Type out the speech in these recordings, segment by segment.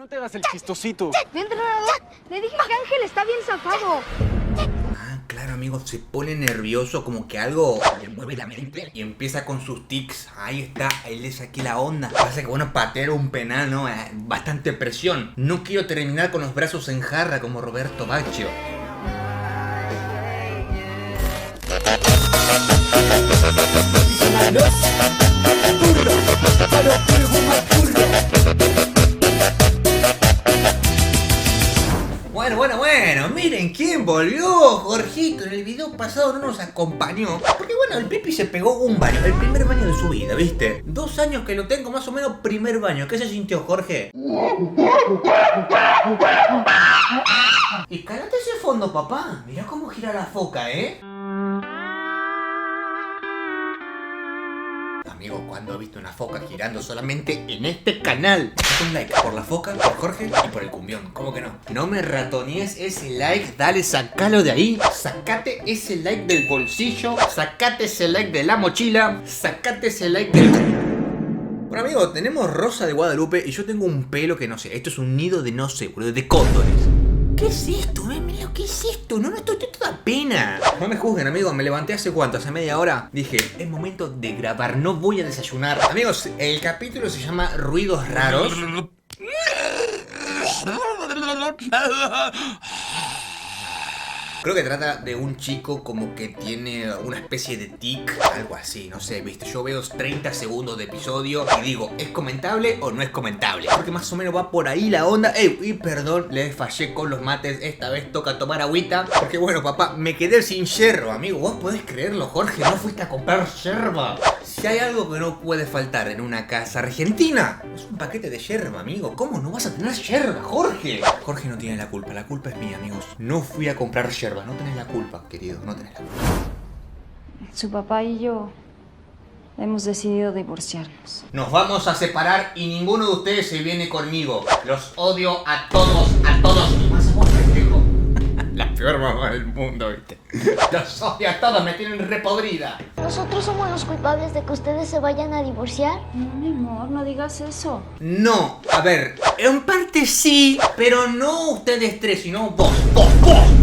No te hagas el chistosito. ¿Mi entrenador? Le dije que Ángel está bien zafado. Ah, claro, amigo, se pone nervioso, como que algo le mueve la mente y empieza con sus tics. Ahí está, ahí le saqué la onda. Pasa que bueno, patear un penal, ¿no? Bastante presión. No quiero terminar con los brazos en jarra como Roberto Baggio. Bueno, miren quién volvió, Jorgito. En el video pasado no nos acompañó porque bueno, el Pipi se pegó un baño, el primer baño de su vida, ¿viste? 2 años que lo tengo, más o menos primer baño. ¿Qué se sintió, Jorge? Y cálate ese fondo, papá. Mirá cómo gira la foca, ¿eh? Amigo, ¿cuándo he visto una foca girando solamente en este canal? Date un like por la foca, por Jorge y por el cumbión. ¿Cómo que no? No me ratonees ese like, dale, sacalo de ahí. Sacate ese like del bolsillo, sacate ese like de la mochila, sacate ese like del... Bueno, amigo, tenemos Rosa de Guadalupe y yo tengo un pelo que no sé. Esto es un nido de no sé, boludo, de cóndores. ¿Qué es esto, Mira, ¿qué es esto? No, estoy toda pena. No me juzguen, amigos, me levanté hace cuánto, hace media hora. Dije, es momento de grabar, no voy a desayunar. Amigos, el capítulo se llama Ruidos Raros. Creo que trata de un chico como que tiene una especie de tic, algo así, no sé, viste, yo veo 30 segundos de episodio y digo, ¿es comentable o no es comentable? Porque más o menos va por ahí la onda. Y perdón, les fallé con los mates, esta vez toca tomar agüita. Porque bueno, papá, me quedé sin yerba, amigo, ¿vos podés creerlo, Jorge? No fuiste a comprar yerba. Si hay algo que no puede faltar en una casa argentina, es un paquete de yerba, amigo. ¿Cómo no vas a tener yerba, Jorge? Jorge no tiene la culpa es mía, amigos. No fui a comprar yerba. No tenés la culpa, querido, no tenés la culpa. Su papá y yo hemos decidido divorciarnos. Nos vamos a separar y ninguno de ustedes se viene conmigo. Los odio a todos y más a vos, pendejo. La peor mamá del mundo, ¿viste? Los odio a todos, me tienen repodrida. ¿Nosotros somos los culpables de que ustedes se vayan a divorciar? No, mi amor, no digas eso. No, a ver, en parte sí, pero no ustedes tres, sino vos.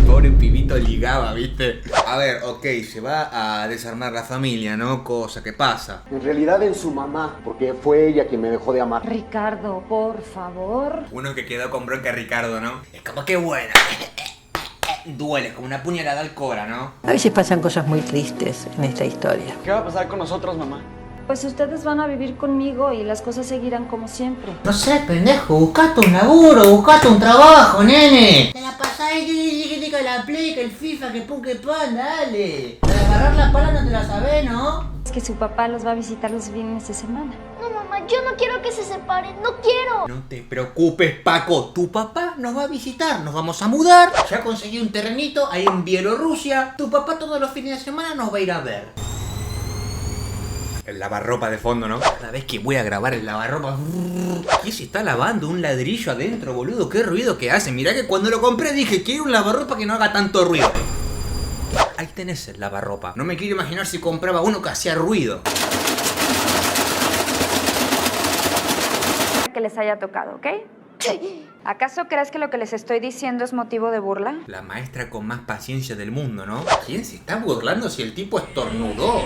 Pobre pibito ligaba, ¿viste? A ver, ok, se va a desarmar la familia, ¿no? Cosa que pasa. En realidad en su mamá, porque fue ella quien me dejó de amar. Ricardo, por favor. Uno que quedó con bronca Ricardo, ¿no? Es como que bueno. Duele, como una puñalada al cora, ¿no? A veces pasan cosas muy tristes en esta historia. ¿Qué va a pasar con nosotros, mamá? Pues ustedes van a vivir conmigo y las cosas seguirán como siempre. No sé, pendejo, buscate un laburo, buscate un trabajo, nene. Te la pasás ahí, que la Play, que el FIFA, que pum, que pan, dale. Para agarrar la pala no te la sabés, ¿no? Es que su papá los va a visitar los fines de semana. No, mamá, yo no quiero que se separen, no quiero. No te preocupes, Paco, tu papá nos va a visitar, nos vamos a mudar. Ya conseguí un terrenito ahí en Bielorrusia. Tu papá todos los fines de semana nos va a ir a ver. El lavarropa de fondo, ¿no? Cada vez que voy a grabar el lavarropa... ¿Qué se está lavando? Un ladrillo adentro, boludo. ¿Qué ruido que hace? Mirá que cuando lo compré dije, quiero un lavarropa que no haga tanto ruido. Ahí tenés el lavarropa. No me quiero imaginar si compraba uno que hacía ruido. Que les haya tocado, ¿ok? ¿Acaso crees que lo que les estoy diciendo es motivo de burla? La maestra con más paciencia del mundo, ¿no? ¿Quién se está burlando si el tipo estornudó?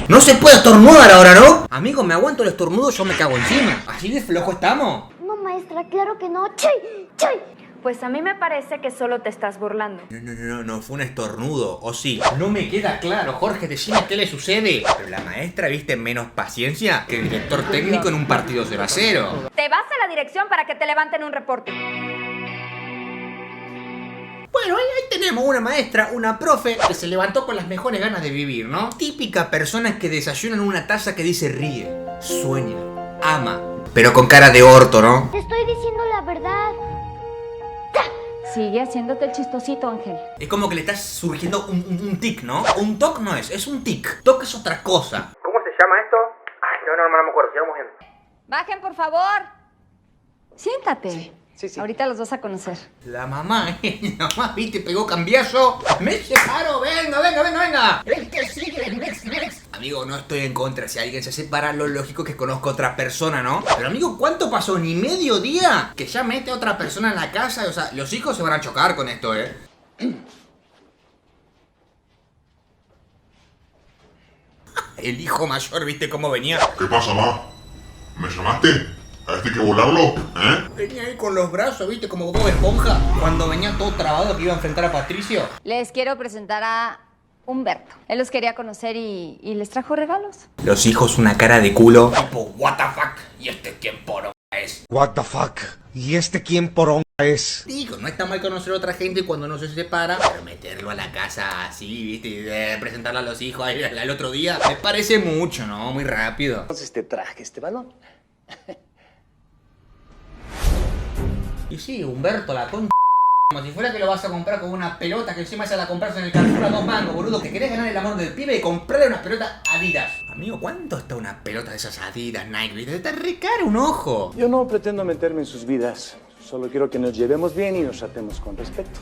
No se puede estornudar ahora, ¿no? Amigo, me aguanto el estornudo, yo me cago encima. ¿Así de flojo estamos? No, maestra, claro que no. Pues a mí me parece que solo te estás burlando. No fue un estornudo, ¿o sí? No me queda claro, Jorge, decime qué le sucede. Pero la maestra, viste, menos paciencia que el director técnico en un partido 0-0. Te vas a la dirección para que te levanten un reporte. Bueno, ahí tenemos una maestra, una profe, que se levantó con las mejores ganas de vivir, ¿no? Típica persona que desayuna en una taza que dice ríe, sueña, ama, pero con cara de orto, ¿no? Te estoy diciendo la verdad. Sigue haciéndote el chistosito, Ángel. Es como que le está surgiendo un tic, ¿no? Un toc no es un tic. Toc es otra cosa. ¿Cómo se llama esto? Ay, no me acuerdo, sigamos viendo. Bajen, por favor. Siéntate. Sí. Ahorita los vas a conocer. La mamá, viste, pegó cambiazo. Me separo, venga. El que sigue, next. Amigo, no estoy en contra. Si alguien se separa, lo lógico es que conozca a otra persona, ¿no? Pero amigo, ¿cuánto pasó? ¿Ni medio día? Que ya mete a otra persona en la casa. O sea, los hijos se van a chocar con esto, ¿eh? El hijo mayor, ¿viste cómo venía? ¿Qué pasa, ma? ¿Me llamaste? ¿A este hay que volarlo? ¿Eh? Venía ahí con los brazos, ¿viste? Como Bob Esponja. Cuando venía todo trabado que iba a enfrentar a Patricio. Les quiero presentar a Humberto. Él los quería conocer y les trajo regalos. Los hijos una cara de culo. Tipo, what the fuck. ¿Y este quién poronga es? What the fuck. ¿Y este quién poronga es? Digo, no está mal conocer a otra gente cuando no se separa, pero meterlo a la casa así, ¿viste? Y presentarlo a los hijos ahí al otro día, me parece mucho, ¿no? Muy rápido. Entonces te traje este balón. Y sí, Humberto, la concha, como si fuera que lo vas a comprar con una pelota que encima se la compras en el Carrefour a 2 mangos, boludo. Que querés ganar el amor del pibe y comprarle unas pelotas Adidas. Amigo, ¿cuánto está una pelota de esas Adidas, Nike, viste? Está re caro un ojo. Yo no pretendo meterme en sus vidas. Solo quiero que nos llevemos bien y nos tratemos con respeto.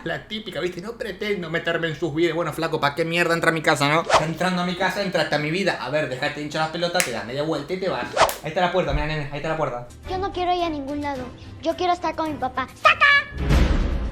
La típica, ¿viste? No pretendo meterme en sus vidas. Bueno, flaco, ¿para qué mierda entra a mi casa, no? Entrando a mi casa, entraste a mi vida. A ver, dejate hinchar las pelotas, te das media vuelta y te vas. Ahí está la puerta, mira, nene, ahí está la puerta. Yo no quiero ir a ningún lado. Yo quiero estar con mi papá. ¡Saca!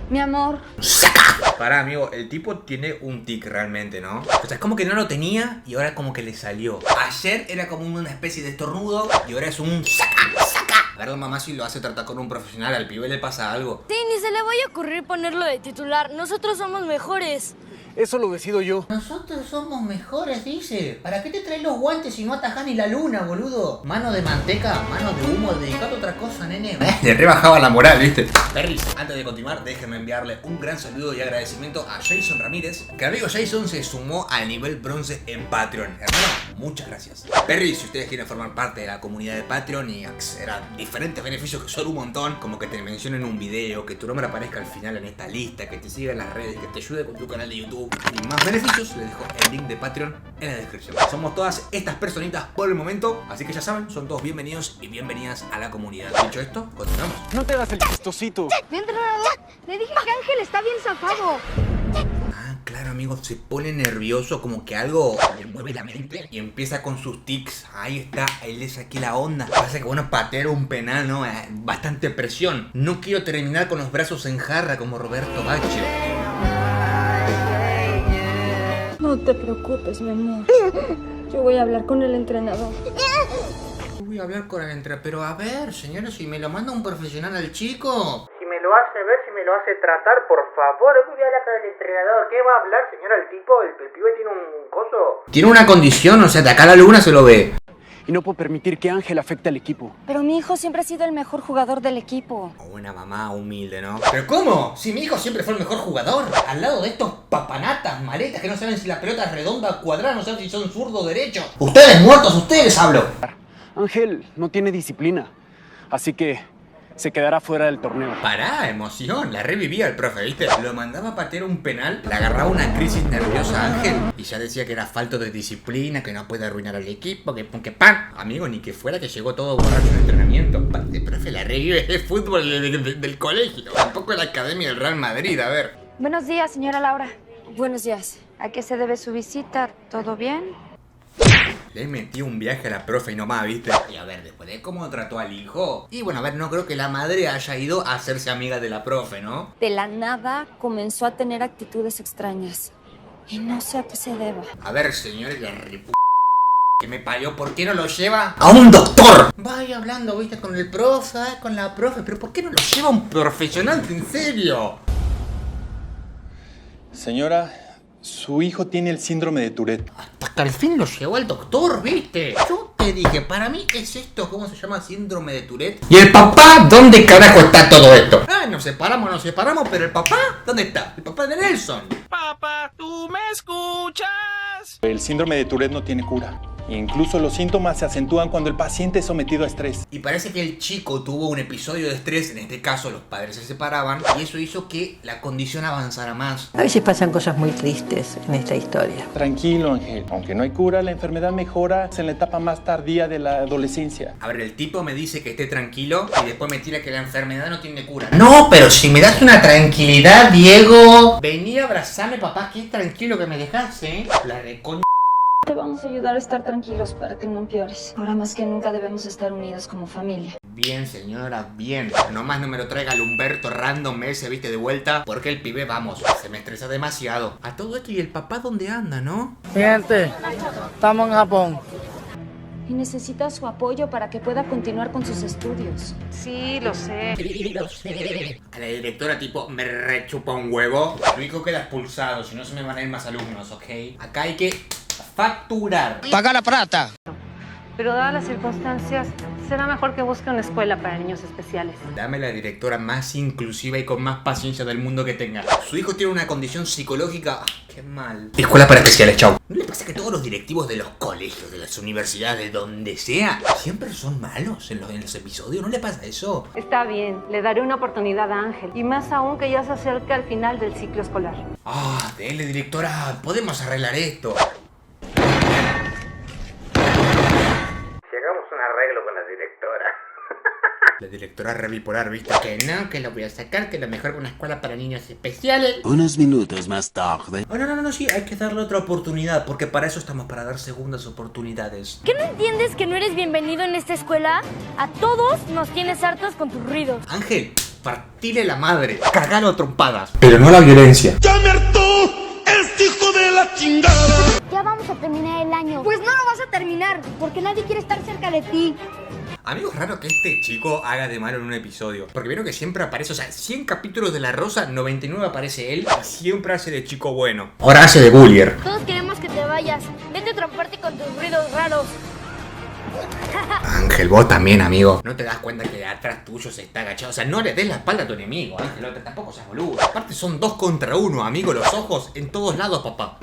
Mi amor. ¡Saca! Pará, amigo, el tipo tiene un tic realmente, ¿no? O sea, es como que no lo tenía y ahora como que le salió. Ayer era como una especie de estornudo y ahora es un ¡saca! ¡Saca! Agarra la mamá si lo hace tratar con un profesional, al pibe le pasa algo. Sí, ni se le vaya a ocurrir ponerlo de titular. Nosotros somos mejores. Eso lo decido yo. Nosotros somos mejores, dice. ¿Para qué te traes los guantes si no atajás ni la luna, boludo? Mano de manteca, mano de humo, dedicate a otra cosa, nene. Le rebajaba la moral, ¿viste? Perris, antes de continuar, déjenme enviarle un gran saludo y agradecimiento a Jason Ramírez, que amigo Jason se sumó al nivel bronce en Patreon. Hermano, muchas gracias. Perris, si ustedes quieren formar parte de la comunidad de Patreon y acceder a diferentes beneficios que son un montón, como que te mencionen un video, que tu nombre aparezca al final en esta lista, que te siga en las redes, que te ayude con tu canal de YouTube y más beneficios, les dejo el link de Patreon en la descripción. Somos todas estas personitas por el momento, así que ya saben, son todos bienvenidos y bienvenidas a la comunidad. Dicho esto, continuamos. No te hagas el chistosito. Mi entrenador, le dije que Ángel está bien zafado. Ah, claro, amigo, se pone nervioso, como que algo le mueve la mente y empieza con sus tics. Ahí está, él es aquí la onda. Pasa que bueno, patear un penal, ¿no? Bastante presión. No quiero terminar con los brazos en jarra como Roberto Baggio. No te preocupes, mi amor. Yo voy a hablar con el entrenador. Voy a hablar con el entrenador, pero a ver, señores, si me lo manda un profesional al chico. Si me lo hace ver, si me lo hace tratar, por favor. Voy a hablar con el entrenador. ¿Qué va a hablar, señora? El tipo, el pibe tiene un coso. Tiene una condición, o sea, de acá a la luna se lo ve. Y no puedo permitir que Ángel afecte al equipo. Pero mi hijo siempre ha sido el mejor jugador del equipo. Una mamá humilde, ¿no? ¿Pero cómo? Si mi hijo siempre fue el mejor jugador. Al lado de estos papanatas, maletas que no saben si la pelota es redonda o cuadrada, no saben si son zurdo o derecho. Ustedes muertos, ustedes les hablo. Ángel no tiene disciplina, así que se quedará fuera del torneo. Pará, emoción, la revivía el profe, ¿viste? Lo mandaba a patear un penal, le agarraba una crisis nerviosa a Ángel y ya decía que era falta de disciplina, que no puede arruinar al equipo, que pan. Amigo, ni que fuera que llegó todo borracho en entrenamiento. El profe la revive, es fútbol del colegio, tampoco la academia del Real Madrid, a ver. Buenos días, señora Laura. Buenos días. ¿A qué se debe su visita? ¿Todo bien? Le metí un viaje a la profe y nomás, ¿viste? Y a ver, después de cómo trató al hijo. Y bueno, a ver, no creo que la madre haya ido a hacerse amiga de la profe, ¿no? De la nada comenzó a tener actitudes extrañas. Y no sé a qué se deba. A ver, señores, la que me parió, ¿por qué no lo lleva a un doctor? Vaya hablando, ¿viste? Con el profe, con la profe, pero ¿por qué no lo lleva a un profesional, en serio? Señora, su hijo tiene el síndrome de Tourette. Hasta al fin lo llevó al doctor, ¿viste? Yo te dije, para mí es esto, ¿cómo se llama? Síndrome de Tourette. ¿Y el papá? ¿Dónde carajo está todo esto? Ah, nos separamos, pero el papá, ¿dónde está? El papá de Nelson. Papá, ¿tú me escuchas? El síndrome de Tourette no tiene cura. Incluso los síntomas se acentúan cuando el paciente es sometido a estrés. Y parece que el chico tuvo un episodio de estrés, en este caso los padres se separaban, y eso hizo que la condición avanzara más. A veces pasan cosas muy tristes en esta historia. Tranquilo, Ángel. Aunque no hay cura, la enfermedad mejora en la etapa más tardía de la adolescencia. A ver, el tipo me dice que esté tranquilo y después me tira que la enfermedad no tiene cura. No, pero si me das una tranquilidad, Diego. Vení a abrazarme, papá, qué tranquilo que me dejaste, ¿eh? La de Te vamos a ayudar a estar tranquilos para que no empeores. Ahora más que nunca debemos estar unidos como familia. Bien, señora, bien. Nomás no me lo traiga el Humberto random ese, viste, de vuelta. Porque el pibe, vamos, se me estresa demasiado. A todo esto, ¿y el papá dónde anda, no? Gente, estamos en Japón. Y necesita su apoyo para que pueda continuar con sus estudios. Sí, lo sé. A la directora tipo, me rechupa un huevo. Tu hijo queda expulsado, si no se me van a ir más alumnos, ¿ok? Acá hay que facturar. Paga la plata. Pero dadas las circunstancias, será mejor que busque una escuela para niños especiales. Dame la directora más inclusiva y con más paciencia del mundo que tenga. Su hijo tiene una condición psicológica. Qué mal. Escuela para especiales, chau. ¿No le pasa que todos los directivos de los colegios, de las universidades, de donde sea, siempre son malos en los episodios? ¿No le pasa eso? Está bien, le daré una oportunidad a Ángel. Y más aún que ya se acerca al final del ciclo escolar. Ah, dele, directora. Podemos arreglar esto. Llegamos a un arreglo con la directora. La directora rebipolar, ¿viste? Que no, que lo voy a sacar, que lo mejor que una escuela para niños especiales. Unos minutos más tarde. Oh, no, sí, hay que darle otra oportunidad, porque para eso estamos, para dar segundas oportunidades. ¿Qué no entiendes que no eres bienvenido en esta escuela? A todos nos tienes hartos con tus ruidos. Ángel, partile la madre, cagalo a trompadas. Pero no la violencia. ¡Ya me hartó este hijo de la chingada! Ya vamos a terminar el año. Pues no lo vas a terminar, porque nadie quiere estar cerca de ti. Amigo, es raro que este chico haga de malo en un episodio. Porque vieron que siempre aparece, o sea, 100 capítulos de La Rosa, 99 aparece él y siempre hace de chico bueno. Ahora hace de bullier. Todos queremos que te vayas. Vete a tromparte con tus ruidos raros. Ángel, vos también, amigo. No te das cuenta que atrás tuyo se está agachado. O sea, no le des la espalda a tu enemigo, Ángel. Tampoco seas boludo. Aparte son 2 contra 1, amigo. Los ojos en todos lados, papá.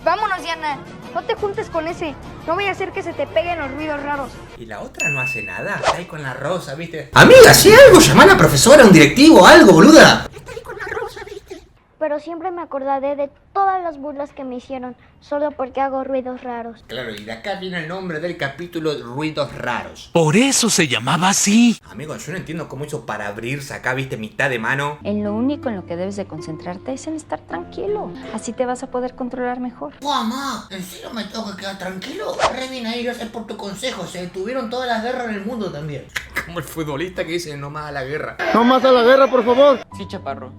Vámonos, Diana. No te juntes con ese. No voy a hacer que se te peguen los ruidos raros. ¿Y la otra no hace nada? Está ahí con La Rosa, ¿viste? Amiga, si algo, llama a la profesora, un directivo, algo, boluda. Está ahí con La Rosa, ¿viste? Pero siempre me acordaré de todas las burlas que me hicieron, solo porque hago ruidos raros. Claro, y de acá viene el nombre del capítulo, Ruidos Raros. Por eso se llamaba así. Amigo, yo no entiendo cómo hizo para abrirse acá, viste, mitad de mano. En lo único en lo que debes de concentrarte es en estar tranquilo. Así te vas a poder controlar mejor. Mamá, ¿en serio me tengo que quedar tranquilo? Re bien ahí, gracias por tu consejo. Se detuvieron todas las guerras en el mundo también. Como el futbolista que dice no más a la guerra. No más a la guerra, por favor. Sí, chaparro.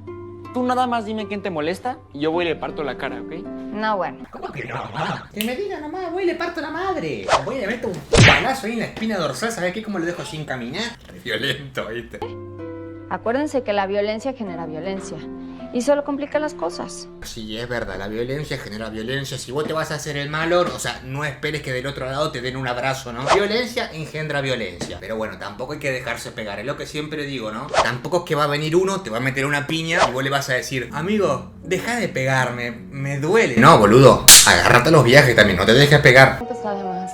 Tú nada más dime quién te molesta y yo voy y le parto la cara, ¿ok? No, bueno. ¿Cómo que no, mamá? Que me diga nomás, voy y le parto la madre. Voy y le meto un balazo ahí en la espina dorsal, ¿sabes qué? ¿Cómo lo dejo sin caminar? Violento, ¿viste? Acuérdense que la violencia genera violencia y solo complica las cosas. Sí, es verdad, la violencia genera violencia. Si vos te vas a hacer el malo, o sea, no esperes que del otro lado te den un abrazo, ¿no? Violencia engendra violencia. Pero bueno, tampoco hay que dejarse pegar, es lo que siempre digo, ¿no? Tampoco es que va a venir uno, te va a meter una piña y vos le vas a decir, amigo, deja de pegarme, me duele. No, boludo, agárrate a los viajes también, no te dejes pegar. No te sabe más.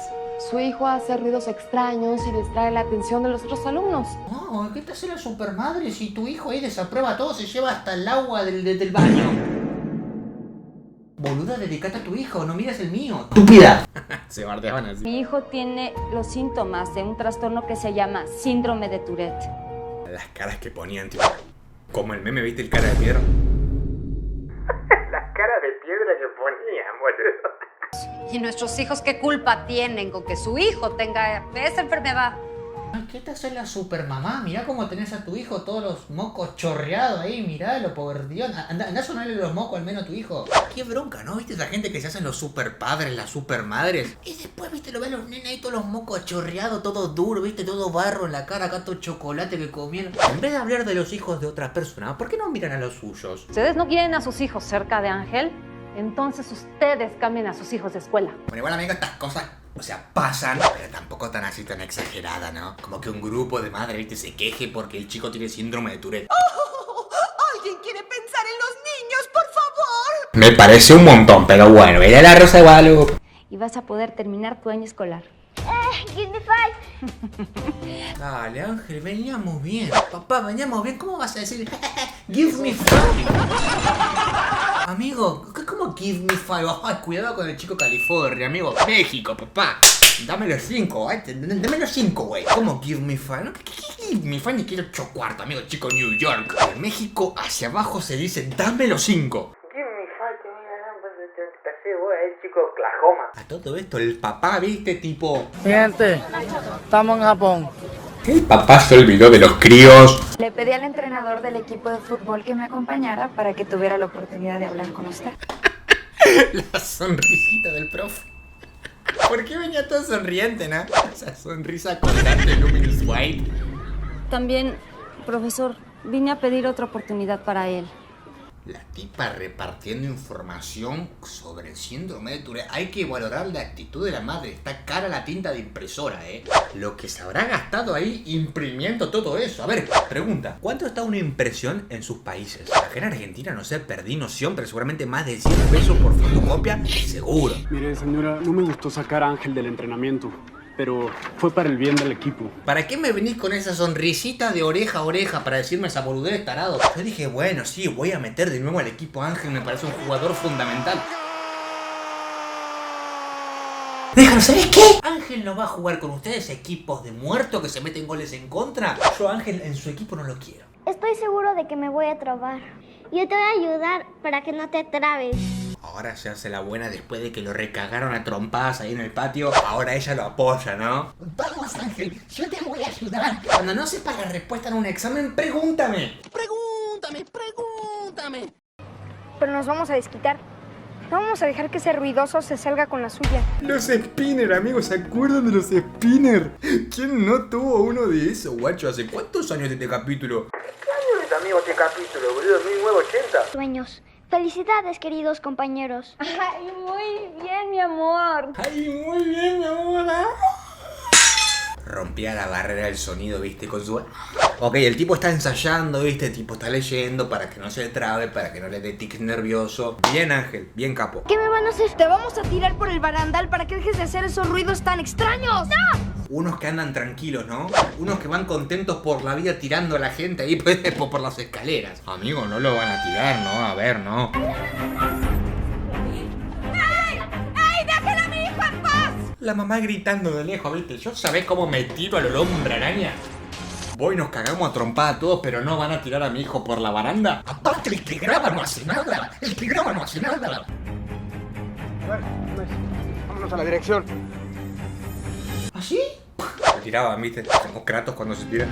Su hijo hace ruidos extraños y distrae la atención de los otros alumnos. No, ¿qué te hace la supermadre si tu hijo ahí desaprueba todo, se lleva hasta el agua del baño? Boluda, dedicate a tu hijo, no miras el mío. ¡Estúpida! Se bardeaban así. Mi hijo tiene los síntomas de un trastorno que se llama síndrome de Tourette. Las caras que ponían, tío. Como el meme, ¿viste el cara de piedra? Las caras de piedra que ponían, boludo. ¿Y nuestros hijos qué culpa tienen con que su hijo tenga esa enfermedad? ¿Qué te hace la supermamá? Mirá cómo tenés a tu hijo, todos los mocos chorreados ahí, miralo, por Dios. Andá a sonarle los mocos al menos a tu hijo. Qué bronca, ¿no? ¿Viste esa gente que se hacen los superpadres, las supermadres? Y después, ¿viste? Lo ven los nenes ahí, todos los mocos chorreados, todo duro, ¿viste? Todo barro en la cara, acá todo chocolate que comieron. En vez de hablar de los hijos de otras personas, ¿por qué no miran a los suyos? ¿Ustedes no quieren a sus hijos cerca de Ángel? Entonces ustedes cambien a sus hijos de escuela. Bueno, igual, amigo, estas cosas, o sea, pasan, pero tampoco tan así, tan exagerada, ¿no? Como que un grupo de madres, ¿viste? Se queje porque el chico tiene síndrome de Tourette. ¿Alguien quiere pensar en los niños, por favor? Me parece un montón, pero bueno, era La Rosa de Guadalupe. Y vas a poder terminar tu año escolar. Give me five. Dale, Ángel, veníamos bien. Papá, veníamos bien. ¿Cómo vas a decir give me five? Amigo, ¿cómo give me five? Ay, cuidado con el chico California, amigo. México, papá. Dame los 5, dame los 5, güey. ¿Cómo give me five? ¿No? ¿Qué give me five? Ni quiero 8 cuartos, amigo, chico New York. En México, hacia abajo se dice dame los 5. Give me five, que me ganan, pues, te hace, güey, chico Oklahoma. todo esto el papá, viste, tipo... Gente, estamos en Japón. El papá se olvidó de los críos. Le pedí al entrenador del equipo de fútbol que me acompañara para que tuviera la oportunidad de hablar con usted. La sonrisita del profe. ¿Por qué venía todo sonriente, no? Esa sonrisa constante, Luminous White. También, profesor, vine a pedir otra oportunidad para él. La tipa repartiendo información sobre el síndrome de Tourette. Hay que valorar la actitud de la madre. Está cara la tinta de impresora, Lo que se habrá gastado ahí imprimiendo todo eso. A ver, pregunta. ¿Cuánto está una impresión en sus países? Acá en Argentina, no sé, perdí noción, pero seguramente más de 100 pesos por fotocopia, seguro. Mire, señora, no me gustó sacar a Ángel del entrenamiento, pero fue para el bien del equipo. ¿Para qué me venís con esa sonrisita de oreja a oreja para decirme esa boludez, tarado? Yo dije, bueno, sí, voy a meter de nuevo al equipo a Ángel, me parece un jugador fundamental. Déjalo, ¿sabes qué? Ángel no va a jugar con ustedes, equipos de muertos que se meten goles en contra. Yo a Ángel en su equipo no lo quiero. Estoy seguro de que me voy a trabar. Yo te voy a ayudar para que no te trabes. Ahora se hace la buena después de que lo recagaron a trompadas ahí en el patio. Ahora ella lo apoya, ¿no? Vamos, Ángel, yo te voy a ayudar. Cuando no sepas la respuesta en un examen, pregúntame. Pregúntame. Pero nos vamos a desquitar. No vamos a dejar que ese ruidoso se salga con la suya. Los Spinner, amigos, ¿se acuerdan de los Spinner? ¿Quién no tuvo uno de esos, guacho? ¿Hace cuántos años de este capítulo? ¿Qué año es, amigo, este capítulo, boludo? 1980. Sueños. Felicidades, queridos compañeros. Ay, muy bien, mi amor. Ay, muy bien, mi amor. Rompía la barrera del sonido, viste, con su... Ok, el tipo está ensayando, viste, el tipo está leyendo para que no se le trabe, para que no le dé tic nervioso. Bien, Ángel, bien capo. ¿Qué me van a hacer? Te vamos a tirar por el barandal para que dejes de hacer esos ruidos tan extraños. ¡No! Unos que andan tranquilos, ¿no? Unos que van contentos por la vida tirando a la gente ahí por las escaleras. Amigo, no lo van a tirar, ¿no? A ver, ¿no? La mamá gritando de lejos, ¿viste? Yo sabés cómo me tiro al hombre araña. Voy y nos cagamos a trompada a todos, pero no van a tirar a mi hijo por la baranda. Aparte, el que graba no hace nada. El que graba no hace nada. Bueno, pues, vámonos a la dirección. ¿Así? Se tiraban, ¿viste? Como Kratos cuando se tiran.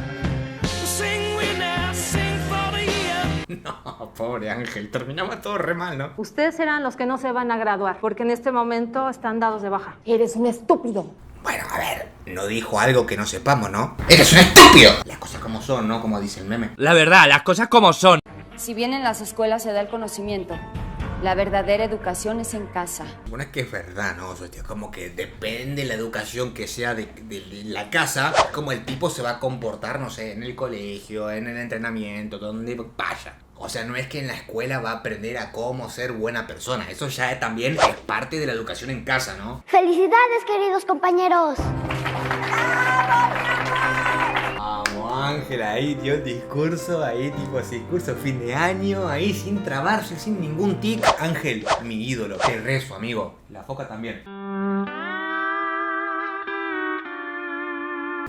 No, pobre Ángel, terminaba todo re mal, ¿no? Ustedes serán los que no se van a graduar, porque en este momento están dados de baja. Eres un estúpido. Bueno, a ver, no dijo algo que no sepamos, ¿no? ¡Eres un estúpido! Las cosas como son, ¿no? Como dice el meme. La verdad, las cosas como son. Si bien en las escuelas se da el conocimiento, la verdadera educación es en casa. Bueno, es que es verdad, ¿no? O sea, como que depende la educación que sea de la casa, como el tipo se va a comportar, no sé, en el colegio, en el entrenamiento, donde vaya. O sea, no es que en la escuela va a aprender a cómo ser buena persona. Eso ya también es parte de la educación en casa, ¿no? ¡Felicidades, queridos compañeros! Vamos, Ángel, ahí dio el discurso, ahí tipo discurso fin de año, ahí sin trabarse, sin ningún tic. Ángel, mi ídolo, te rezo, amigo. La foca también.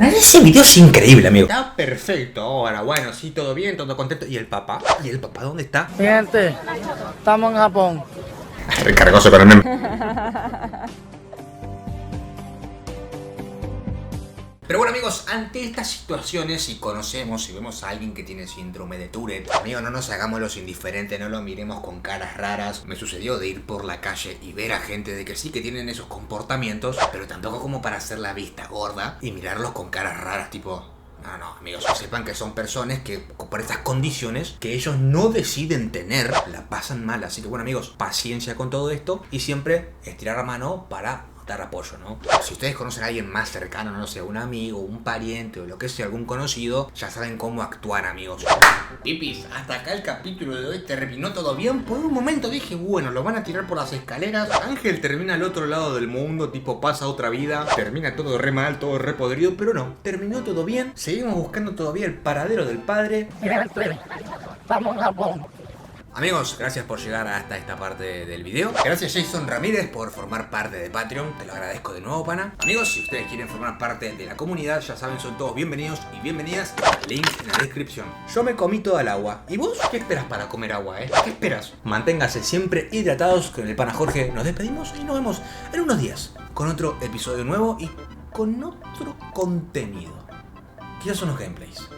Ese video es increíble, amigo. Está perfecto ahora, bueno, sí, todo bien, todo contento. ¿Y el papá? ¿Y el papá dónde está? Gente, estamos en Japón. Recargoso con el meme. Pero bueno, amigos, ante estas situaciones, si conocemos, si vemos a alguien que tiene síndrome de Tourette, amigos, no nos hagamos los indiferentes, no lo miremos con caras raras. Me sucedió de ir por la calle y ver a gente de que sí que tienen esos comportamientos, pero tampoco como para hacer la vista gorda y mirarlos con caras raras, tipo... No, amigos, sepan que son personas que por estas condiciones que ellos no deciden tener, la pasan mal. Así que bueno, amigos, paciencia con todo esto y siempre estirar la mano para dar apoyo, ¿no? Si ustedes conocen a alguien más cercano, no sé, un amigo, un pariente o lo que sea, algún conocido, ya saben cómo actuar, amigos. Pipis, hasta acá el capítulo de hoy terminó todo bien. Por un momento dije, bueno, lo van a tirar por las escaleras. Ángel termina al otro lado del mundo, tipo pasa otra vida. Termina todo re mal, todo re podrido, pero no, terminó todo bien. Seguimos buscando todavía el paradero del padre. Vamos a Japón. Amigos, gracias por llegar hasta esta parte del video. Gracias Jason Ramírez por formar parte de Patreon. Te lo agradezco de nuevo, pana. Amigos, si ustedes quieren formar parte de la comunidad, ya saben, son todos bienvenidos y bienvenidas. Link en la descripción. Yo me comí toda el agua. ¿Y vos qué esperas para comer agua, ¿Qué esperas? Manténgase siempre hidratados. Con el pana Jorge nos despedimos y nos vemos en unos días. con otro episodio nuevo y con otro contenido. Quizás son los gameplays.